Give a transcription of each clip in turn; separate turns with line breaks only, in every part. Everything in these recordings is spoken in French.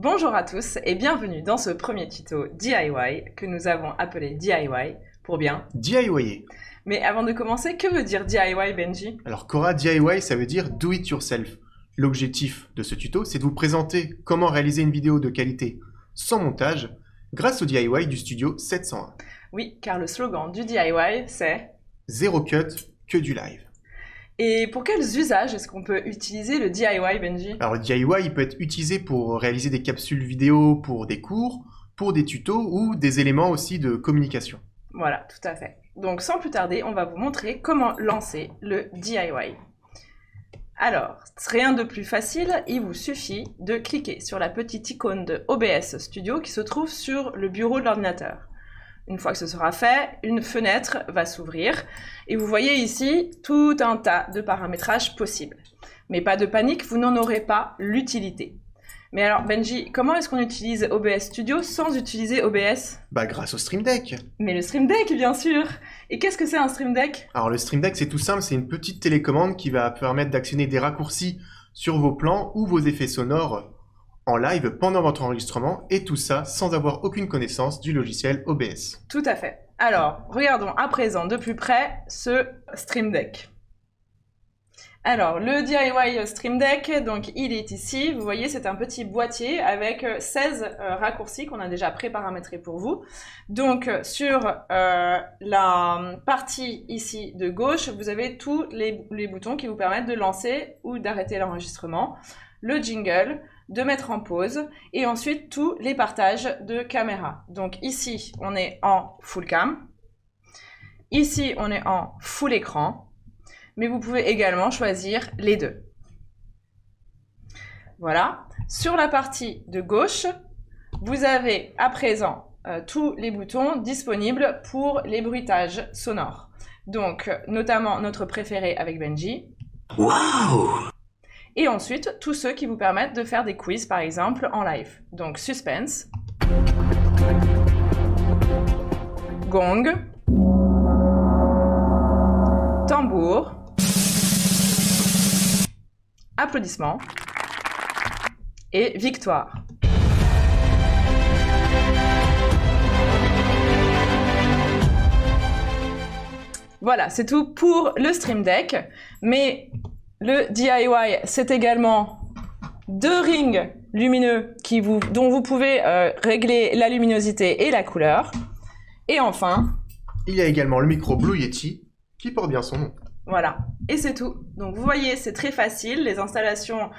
Bonjour à tous et bienvenue dans ce premier tuto DIY que nous avons appelé DIY pour bien
DIYer.
Mais avant de commencer, que veut dire DIY, Benji?
Alors Cora, DIY ça veut dire do it yourself. L'objectif de ce tuto, c'est de vous présenter comment réaliser une vidéo de qualité sans montage grâce au DIY du studio 701.
Oui, car le slogan du DIY c'est
Zéro cut, que du live.
Et pour quels usages est-ce qu'on peut utiliser le DIY, Benji?
Alors le DIY il peut être utilisé pour réaliser des capsules vidéo pour des cours, pour des tutos ou des éléments aussi de communication.
Voilà, tout à fait. Donc sans plus tarder, on va vous montrer comment lancer le DIY. Alors, rien de plus facile, il vous suffit de cliquer sur la petite icône de OBS Studio qui se trouve sur le bureau de l'ordinateur. Une fois que ce sera fait, une fenêtre va s'ouvrir et vous voyez ici tout un tas de paramétrages possibles. Mais pas de panique, vous n'en aurez pas l'utilité. Mais alors Benji, comment est-ce qu'on utilise OBS Studio sans utiliser OBS?
Grâce au Stream Deck.
Mais le Stream Deck, bien sûr. Et qu'est-ce que c'est un Stream Deck?
Alors le Stream Deck c'est tout simple, c'est une petite télécommande qui va permettre d'actionner des raccourcis sur vos plans ou vos effets sonores en live pendant votre enregistrement, et tout ça sans avoir aucune connaissance du logiciel OBS.
Tout à fait. Alors, regardons à présent de plus près ce Stream Deck. Alors, le DIY Stream Deck, donc il est ici. Vous voyez, c'est un petit boîtier avec 16 raccourcis qu'on a déjà pré-paramétrés pour vous. Donc, sur la partie ici de gauche, vous avez tous les boutons qui vous permettent de lancer ou d'arrêter l'enregistrement, le jingle, de mettre en pause, et ensuite tous les partages de caméra. Donc ici, on est en full cam. Ici, on est en full écran. Mais vous pouvez également choisir les deux. Voilà. Sur la partie de gauche, vous avez à présent tous les boutons disponibles pour les bruitages sonores. Donc, notamment notre préféré avec Benji.
Waouh!
Et ensuite, tous ceux qui vous permettent de faire des quiz, par exemple, en live. Donc, suspense, gong, tambour, applaudissements et victoire. Voilà, c'est tout pour le Stream Deck, mais le DIY, c'est également 2 rings lumineux dont vous pouvez régler la luminosité et la couleur. Et enfin,
il y a également le micro Blue Yeti qui porte bien son nom.
Voilà, et c'est tout. Donc vous voyez, c'est très facile, les installations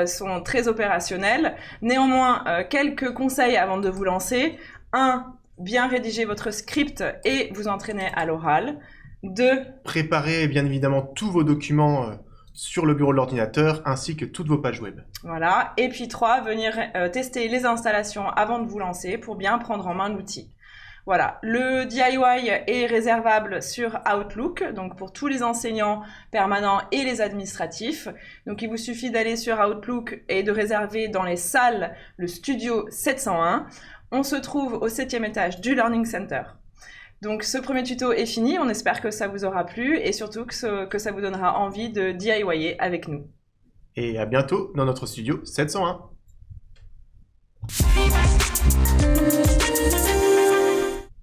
sont très opérationnelles. Néanmoins, quelques conseils avant de vous lancer. 1. Bien rédiger votre script et vous entraîner à l'oral. 2.
Préparez bien évidemment tous vos documents sur le bureau de l'ordinateur ainsi que toutes vos pages web.
Voilà, et puis 3. Venir tester les installations avant de vous lancer pour bien prendre en main l'outil. Voilà, le DIY est réservable sur Outlook, donc pour tous les enseignants permanents et les administratifs. Donc il vous suffit d'aller sur Outlook et de réserver dans les salles le studio 701. On se trouve au 7e étage du Learning Center. Donc ce premier tuto est fini, on espère que ça vous aura plu et surtout que ça vous donnera envie de DIYer avec nous.
Et à bientôt dans notre studio 701.